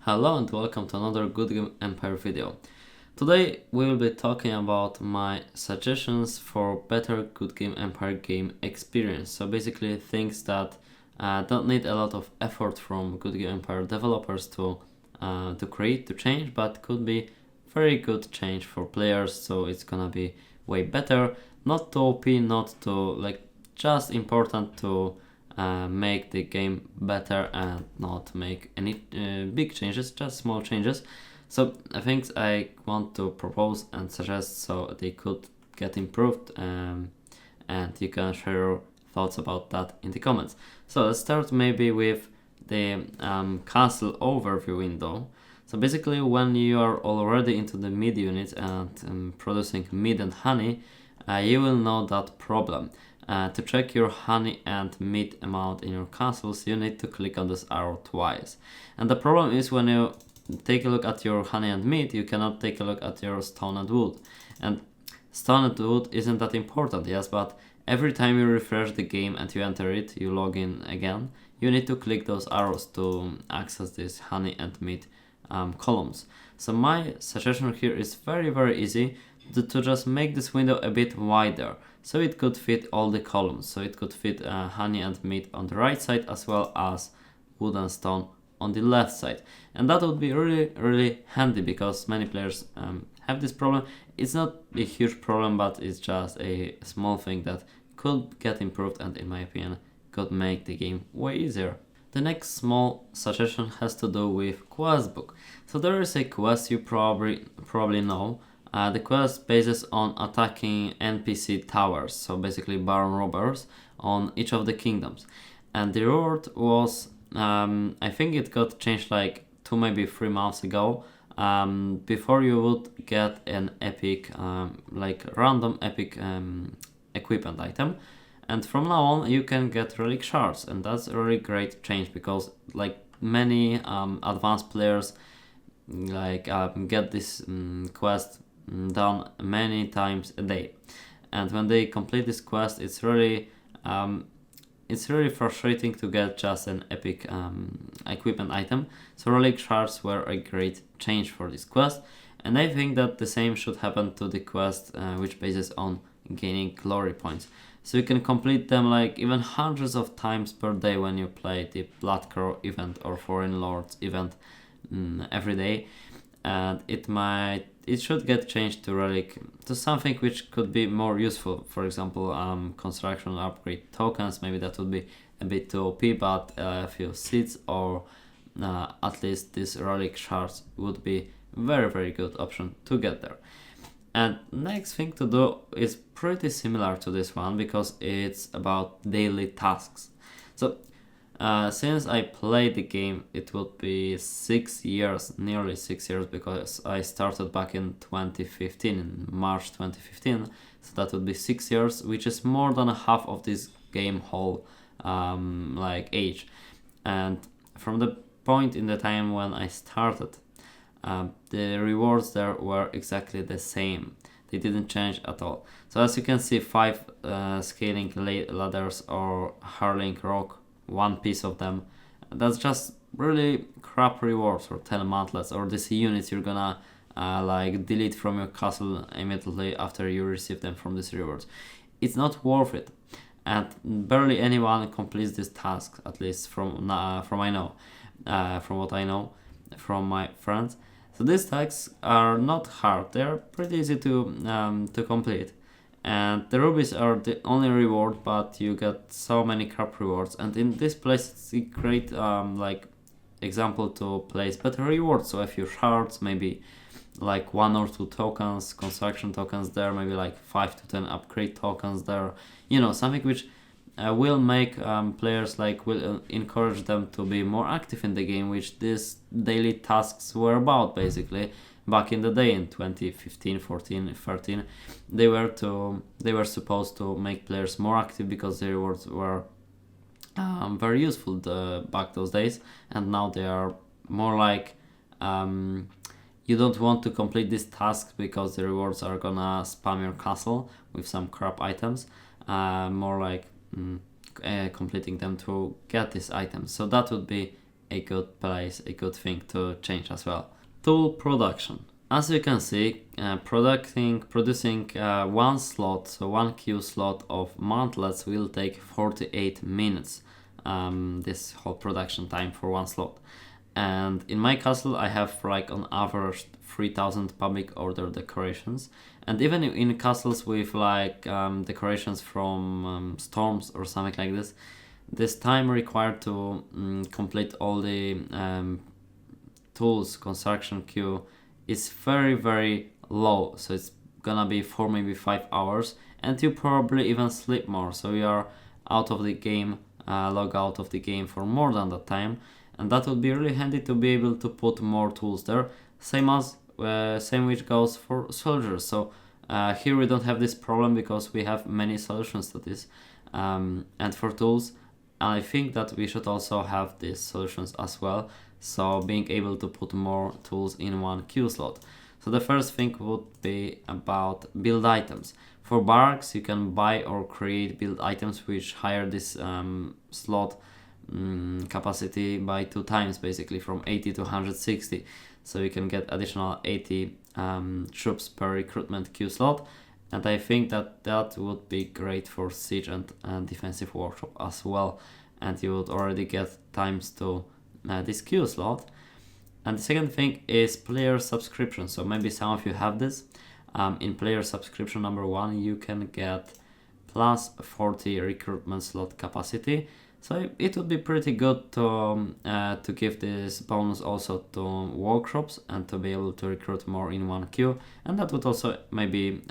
Hello and welcome to another Goodgame Empire video. Today we will be talking about my suggestions for better Goodgame Empire game experience. So basically things that don't need a lot of effort from Goodgame Empire developers to create, to change, but could be very good change for players. So it's gonna be way better, not too OP, not too just important to make the game better and not make any big changes, just small changes. So things I want to propose and suggest so they could get improved, and you can share your thoughts about that in the comments. So let's start maybe with the castle overview window. So basically when you are already into the mid unit and producing meat and honey, you will know that problem. To check your honey and meat amount in your castles, you need to click on this arrow twice. And the problem is when you take a look at your honey and meat, you cannot take a look at your stone and wood. And stone and wood isn't that important, yes, but every time you refresh the game and you enter it, you log in again, you need to click those arrows to access this honey and meat columns. So my suggestion here is very easy to just make this window a bit wider so it could fit all the columns. So it could fit honey and meat on the right side as well as wood and stone on the left side, and that would be really handy because many players have this problem. It's not a huge problem, but it's just a small thing that could get improved and in my opinion could make the game way easier. The next small suggestion has to do with quest book. So there is a quest you probably know. The quest bases on attacking NPC towers, so basically baron robbers on each of the kingdoms. And the reward was, I think it got changed like 2 maybe 3 months ago. Before you would get an epic, random epic equipment item. And from now on you can get relic shards, and that's a really great change because like many advanced players get this quest done many times a day, and when they complete this quest it's really frustrating to get just an epic equipment item. So relic shards were a great change for this quest, and I think that the same should happen to the quest which bases on gaining glory points. So you can complete them like even hundreds of times per day when you play the Bloodcrow event or Foreign Lords event every day, and it should get changed to relic, to something which could be more useful. For example, construction upgrade tokens. Maybe that would be a bit too OP, but a few seeds or at least these relic shards would be very good option to get there. And next thing to do is pretty similar to this one because it's about daily tasks. So since I played the game, it would be 6 years, nearly 6 years, because I started back in 2015, in March 2015. So that would be 6 years, which is more than half of this game whole age. And from the point in the time when I started, the rewards there were exactly the same. They didn't change at all. So as you can see, 5 scaling ladders or hurling rock, 1 piece of them. That's just really crap rewards, or 10 mantlets, or these units you're gonna delete from your castle immediately after you receive them from these rewards. It's not worth it, and barely anyone completes this task, at least from what I know from my friends. So these tasks are not hard; they are pretty easy to complete. And the rubies are the only reward, but you get so many crap rewards. And in this place, it's a great example to place better rewards. So a few shards, maybe like 1 or 2 tokens, construction tokens there, maybe like 5 to 10 upgrade tokens there. You know, something which will make players will encourage them to be more active in the game, which these daily tasks were about basically. Back in the day in 2015, 14, 13, they were supposed to make players more active because the rewards were very useful back those days, and now they are more like you don't want to complete this task because the rewards are gonna spam your castle with some crap items, more like completing them to get these items. So that would be a good place, a good thing to change as well. Tool production. As you can see, producing one slot, so one queue slot of mantlets will take 48 minutes. This whole production time for one slot. And in my castle I have like on average 3000 public order decorations, and even in castles with like decorations from storms or something like this time required to complete all the tools construction queue is very low, so it's gonna be 4 maybe 5 hours, and you probably even sleep more, so you are out of the game, log out of the game for more than that time. And that would be really handy to be able to put more tools there, same which goes for soldiers. So here we don't have this problem because we have many solutions to this. And for tools, I think that we should also have these solutions as well, so being able to put more tools in one queue slot. So the first thing would be about build items. For barracks, you can buy or create build items which higher this slot capacity by 2 times, basically from 80 to 160, so you can get additional 80 troops per recruitment queue slot, and I think that would be great for siege and defensive workshop as well, and you would already get times to this queue slot. And the second thing is player subscription. So maybe some of you have this. In player subscription number 1 you can get plus 40 recruitment slot capacity. So it would be pretty good to give this bonus also to workshops and to be able to recruit more in one queue, and that would also maybe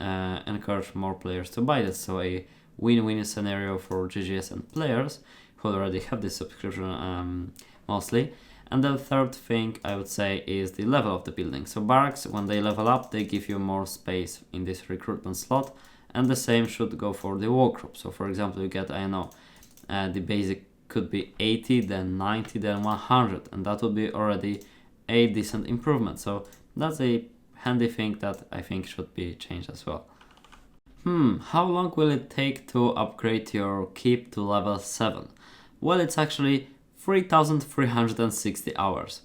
encourage more players to buy this. So a win-win scenario for GGS and players who already have this subscription mostly. And the third thing I would say is the level of the building. So barracks, when they level up, they give you more space in this recruitment slot, and the same should go for the workshop. So for example, you get, I don't know, the basic could be 80, then 90, then 100, and that would be already a decent improvement. So that's a handy thing that I think should be changed as well. How long will it take to upgrade your keep to level 7? Well, it's actually 3,360 hours.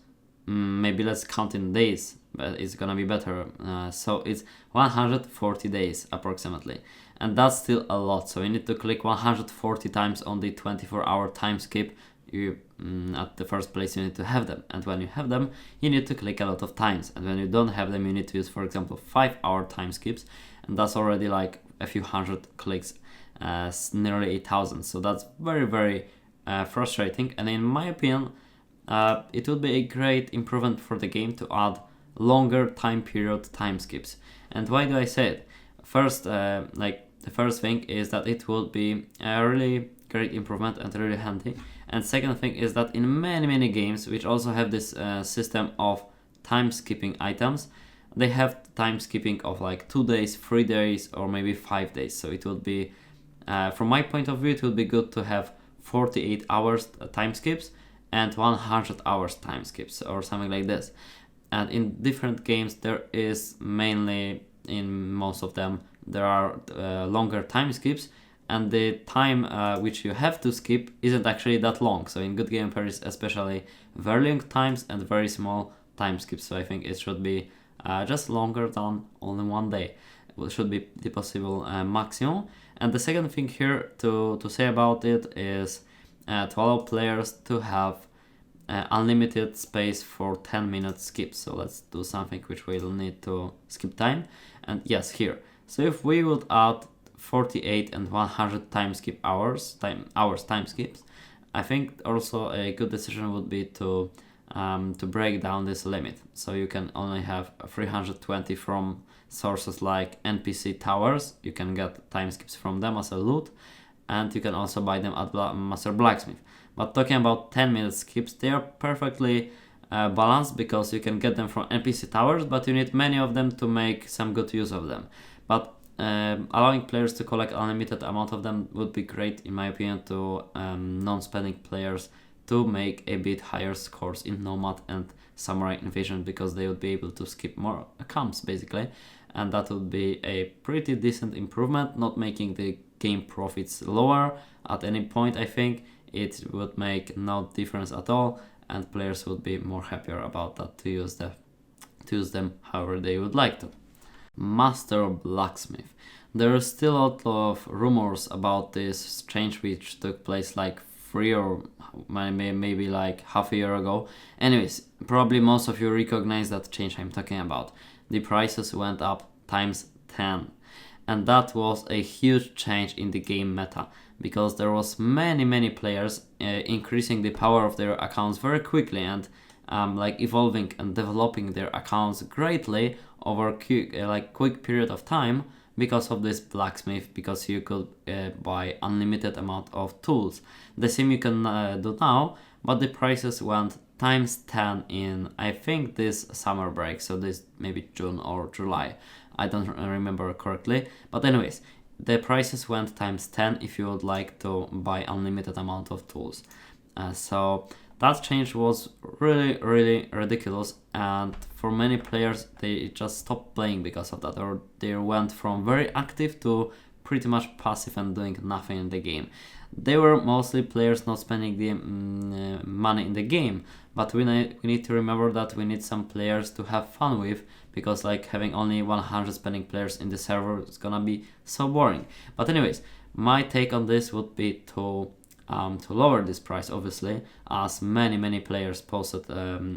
Maybe let's count in days, but it's gonna be better. So it's 140 days approximately. And that's still a lot, so you need to click 140 times on the 24-hour time skip. At the first place you need to have them, and when you have them you need to click a lot of times, and when you don't have them you need to use, for example, 5-hour time skips, and that's already like a few hundred clicks, nearly 8,000. So that's very frustrating, and in my opinion it would be a great improvement for the game to add longer time period time skips. And why do I say it? First, the first thing is that it would be a really great improvement and really handy. And second thing is that in many games which also have this system of time skipping items, they have time skipping of like 2 days, 3 days, or maybe 5 days. So it would be, from my point of view, it would be good to have 48 hours time skips and 100 hours time skips or something like this. And in different games there is mainly, in most of them, there are longer time skips, and the time which you have to skip isn't actually that long. So in Goodgame there is especially very long times and very small time skips, so I think it should be just longer than only 1 day. It should be the possible maximum. And the second thing here to say about it is to allow players to have unlimited space for 10-minute skips. So let's do something which will need to skip time. And yes, here. So if we would add 48 and 100 time skips, I think also a good decision would be to break down this limit. So you can only have 320 from sources like NPC towers. You can get time skips from them as a loot, and you can also buy them at Master Blacksmith. But talking about 10-minute skips, they are perfectly balanced, because you can get them from NPC towers, but you need many of them to make some good use of them. But allowing players to collect unlimited amount of them would be great, in my opinion, to non-spending players to make a bit higher scores in Nomad and Samurai Invasion, because they would be able to skip more camps basically, and that would be a pretty decent improvement, not making the game profits lower at any point. I think it would make no difference at all, and players would be more happier about that to use them however they would like to. Master Blacksmith. There is still a lot of rumors about this change which took place like 3 or maybe like half a year ago. Anyways, probably most of you recognize that change I'm talking about. The prices went up times 10. And that was a huge change in the game meta, because there was many players increasing the power of their accounts very quickly and like evolving and developing their accounts greatly over a quick period of time because of this Blacksmith, because you could buy unlimited amount of tools. The same you can do now, but the prices went times 10 in, I think, this summer break, so this maybe June or July. I don't remember correctly, but anyways, the prices went times 10 if you would like to buy unlimited amount of tools. So that change was really ridiculous, and for many players they just stopped playing because of that, or they went from very active to pretty much passive and doing nothing in the game. They were mostly players not spending the money in the game, but we need to remember that we need some players to have fun with, because like having only 100 spending players in the server is gonna be so boring. But anyways, my take on this would be to lower this price, obviously, as many players posted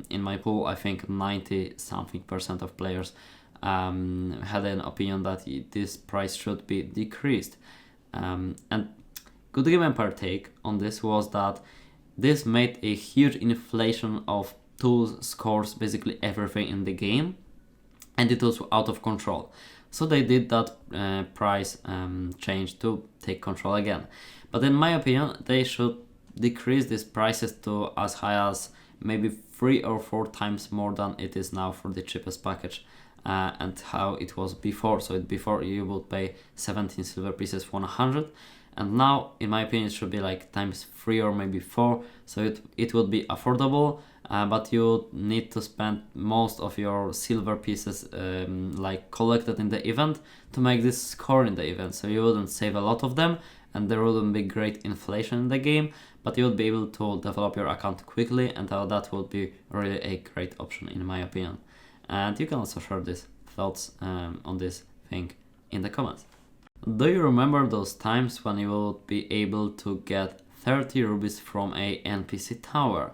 in my pool. I think 90 something% of players had an opinion that this price should be decreased. And Goodgame Empire take on this was that this made a huge inflation of tools, scores, basically everything in the game, and it was out of control. So they did that price change to take control again. But in my opinion, they should decrease these prices to as high as maybe 3 or 4 times more than it is now for the cheapest package, and how it was before. So before you would pay 17 silver pieces for 100, and now in my opinion it should be like times 3 or maybe 4, so it would be affordable, but you need to spend most of your silver pieces like collected in the event to make this score in the event, so you wouldn't save a lot of them and there wouldn't be great inflation in the game, but you would be able to develop your account quickly, and that would be really a great option in my opinion. And you can also share these thoughts on this thing in the comments. Do you remember those times when you would be able to get 30 rubies from a NPC tower?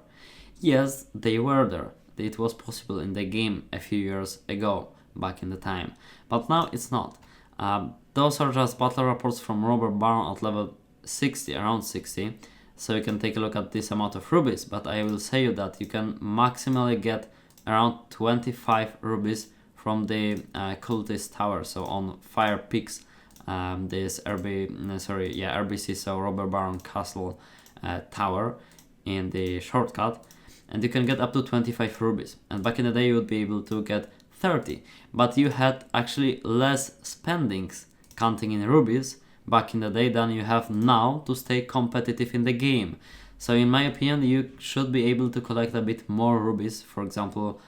Yes, they were there. It was possible in the game a few years ago, back in the time. But now it's not. Those are just battle reports from Robber Baron at level 60, around 60. So you can take a look at this amount of rubies. But I will say you that you can maximally get around 25 rubies from the cultist tower. So on Fire Peaks. This RBC, so Robber Baron Castle tower in the shortcut, and you can get up to 25 rubies, and back in the day you would be able to get 30, but you had actually less spendings counting in rubies back in the day than you have now to stay competitive in the game. So in my opinion you should be able to collect a bit more rubies, for example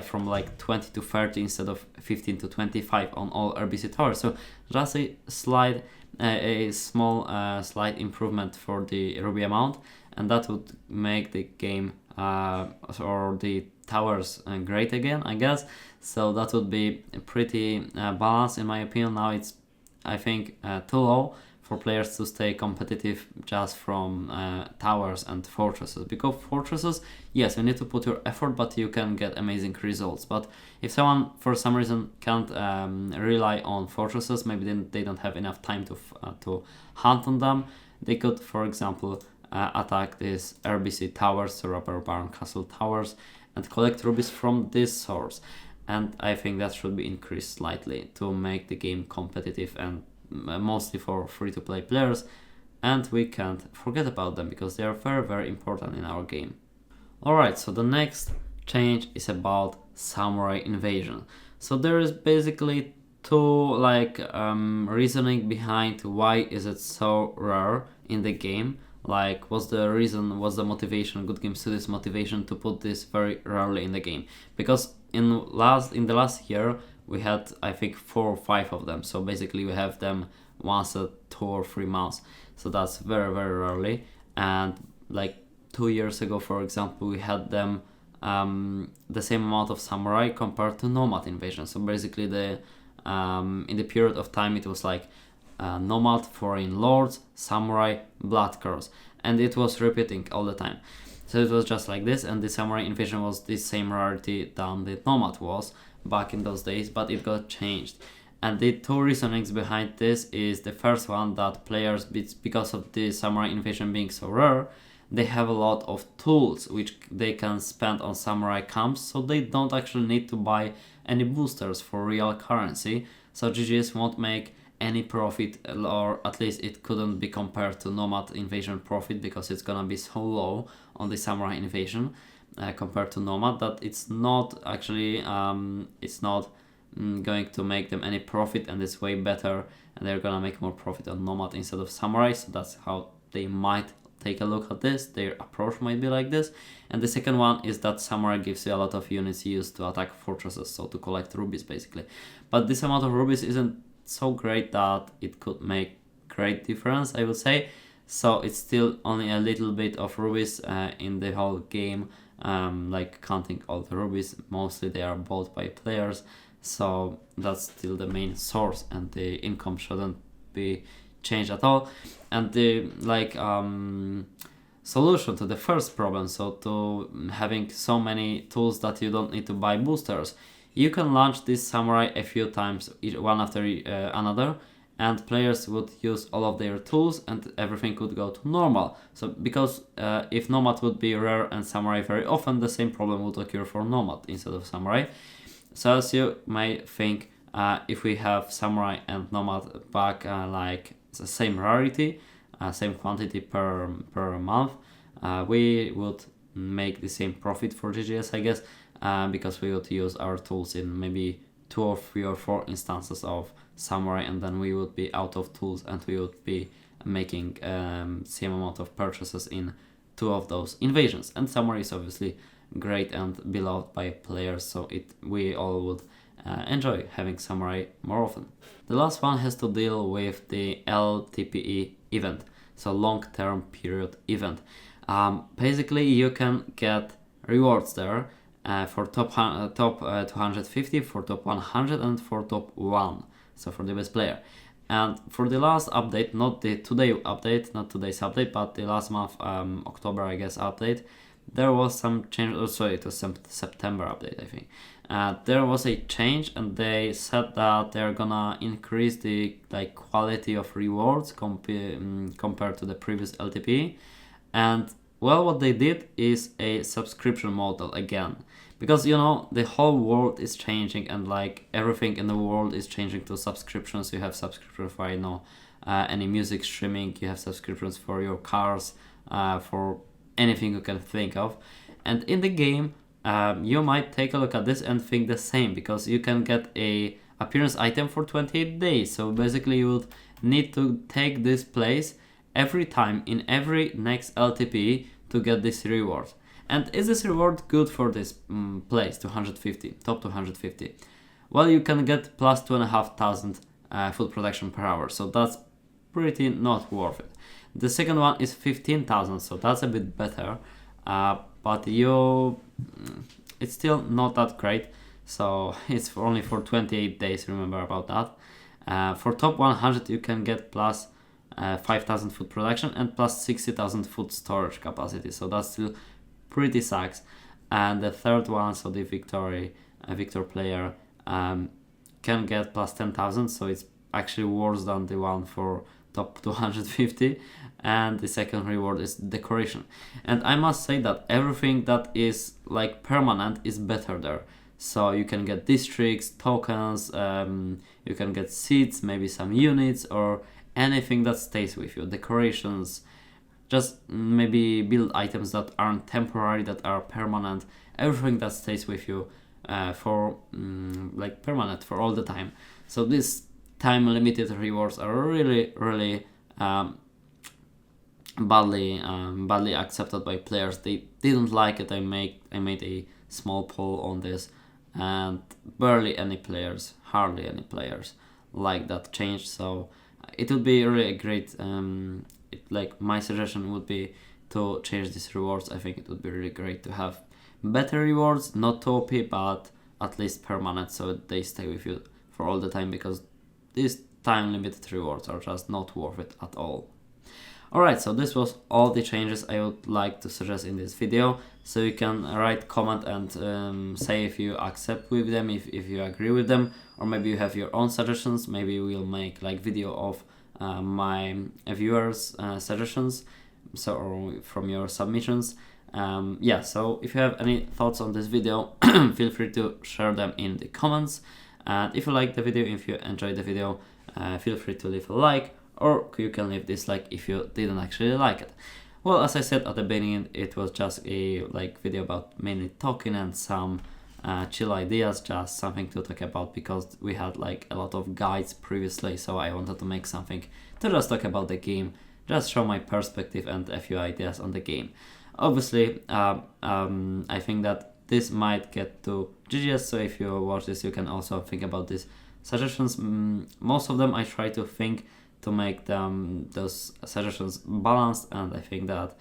from like 20 to 30 instead of 15 to 25 on all RBC towers. So just a small slight improvement for the ruby amount, and that would make the game or the towers great again, I guess. So that would be pretty balanced in my opinion. Now it's, I think, too low for players to stay competitive just from towers and fortresses, because fortresses, yes, you need to put your effort, but you can get amazing results. But if someone for some reason can't rely on fortresses, maybe they don't have enough time to hunt on them, they could, for example, attack these RBC towers, so Robber Baron Castle towers, and collect rubies from this source. And I think that should be increased slightly to make the game competitive and mostly for free-to-play players, and we can't forget about them because they are very important in our game. Alright, so the next change is about Samurai Invasion. So there is basically two reasoning behind why is it so rare in the game. Like, what's the motivation, Goodgame Studios' motivation to put this very rarely in the game? Because in the last year we had, I think, 4 or 5 of them. So basically we have them once a 2 or 3 months. So that's very rarely. And like 2 years ago, for example, we had them the same amount of samurai compared to nomad invasion. So basically, in the period of time, it was like nomad, foreign lords, samurai, blood curse, and it was repeating all the time. So it was just like this, and the samurai invasion was the same rarity than the nomad was back in those days, but it got changed. And the two reasonings behind this is the first one, that players, because of the samurai invasion being so rare, they have a lot of tools which they can spend on samurai camps, so they don't actually need to buy any boosters for real currency. So GGS won't make any profit, or at least it couldn't be compared to nomad invasion profit, because it's gonna be so low on the samurai invasion compared to nomad, that it's not actually going to make them any profit, and it's way better, and they're gonna make more profit on nomad instead of samurai. So that's how they might take a look at this. Their approach might be like this. And the second one is that samurai gives you a lot of units used to attack fortresses, so to collect rubies basically. But this amount of rubies isn't so great that it could make great difference, I would say. So it's still only a little bit of rubies in the whole game, like counting all the rubies. Mostly they are bought by players, so that's still the main source, and the income shouldn't be changed at all. And the solution to the first problem, so to having so many tools that you don't need to buy boosters, you can launch this samurai a few times, one after another, and players would use all of their tools, and everything would go to normal. So because if nomad would be rare and samurai very often, the same problem would occur for nomad instead of samurai. So as you may think, if we have samurai and nomad back like the same rarity, same quantity per month, we would make the same profit for GGS, I guess, because we would use our tools in maybe 2 or 3 or 4 instances of samurai, and then we would be out of tools, and we would be making same amount of purchases in 2 of those invasions. And samurai is obviously great and beloved by players, so we all would enjoy having samurai more often. The last one has to deal with the LTPE event, so long-term period event. Basically, you can get rewards there for top 250, for top 100, and for top 1, so for the best player. And for the last update, not the today's update, but the last month, October, I guess, update, there was some change. Oh, sorry, it was some September update, I think. There was a change, and they said that they're gonna increase the quality of rewards compared to the previous LTP. And well, what they did is a subscription model again, because the whole world is changing, and everything in the world is changing to subscriptions. You have subscriptions for any music streaming, you have subscriptions for your cars, for anything you can think of. And in the game, you might take a look at this and think the same, because you can get a appearance item for 28 days. So basically you would need to take this place every time in every next LTP to get this reward. And is this reward good for this place, 250, top 250? Well, you can get plus 2,500 food production per hour, so that's pretty not worth it. The second one is 15,000, so that's a bit better, but it's still not that great, so it's only for 28 days, remember about that. For top 100 you can get plus 5,000 food production and plus 60,000 food storage capacity, so that's still pretty sucks. And the third one, so the Victor player can get plus 10,000, so it's actually worse than the one for top 250. And the second reward is decoration, and I must say that everything that is permanent is better there. So you can get districts, tokens, you can get seats, maybe some units, or anything that stays with you, decorations, just maybe build items that aren't temporary, that are permanent, everything that stays with you for permanent for all the time. So these time limited rewards are really badly accepted by players. They didn't like it. I made a small poll on this, and hardly any players like that change. So it would be really a great my suggestion would be to change these rewards. I think it would be really great to have better rewards, not too OP, but at least permanent, so they stay with you for all the time, because these time limited rewards are just not worth it at all. Alright, so this was all the changes I would like to suggest in this video. So you can write comment and say if you accept with them, if you agree with them, or maybe you have your own suggestions. Maybe we'll make like video of my viewers suggestions, so or from your submissions. Yeah, so if you have any thoughts on this video, feel free to share them in the comments. And if you like the video, if you enjoyed the video, feel free to leave a like, or you can leave dislike if you didn't actually like it. Well, as I said at the beginning, it was just a video about mainly talking and some chill ideas, just something to talk about, because we had like a lot of guides previously, so I wanted to make something to just talk about the game, just show my perspective and a few ideas on the game. Obviously, I think that this might get to GGS, so if you watch this, you can also think about these suggestions. Most of them I try to think to make those suggestions balanced, and I think that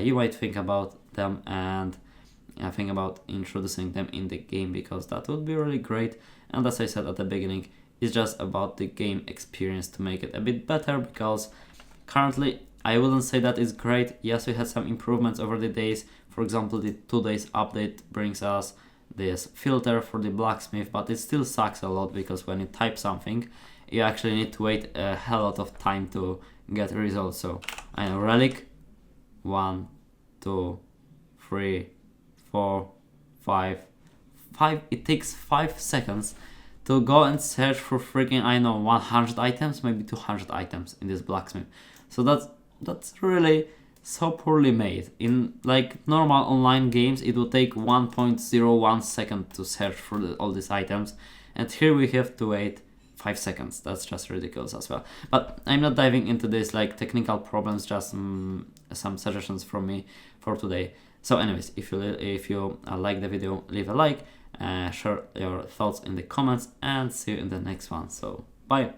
you might think about them and think about introducing them in the game, because that would be really great. And as I said at the beginning, it's just about the game experience to make it a bit better, because currently I wouldn't say that it's great. Yes, we had some improvements over the days. For example, the 2 days update brings us this filter for the Blacksmith, but it still sucks a lot, because when you type something, you actually need to wait a hell lot of time to get results. So I know relic 1, 2, 3, 4, 5. It takes 5 seconds to go and search for freaking, I know, 100 items, maybe 200 items in this Blacksmith. So that's really so poorly made. In like normal online games, it will take 1.01 second to search for all these items, and here we have to wait 5 seconds. That's just ridiculous as well. But I'm not diving into this like technical problems, just some suggestions from me for today. So anyways, if you like the video, leave a like, share your thoughts in the comments, and see you in the next one. So bye.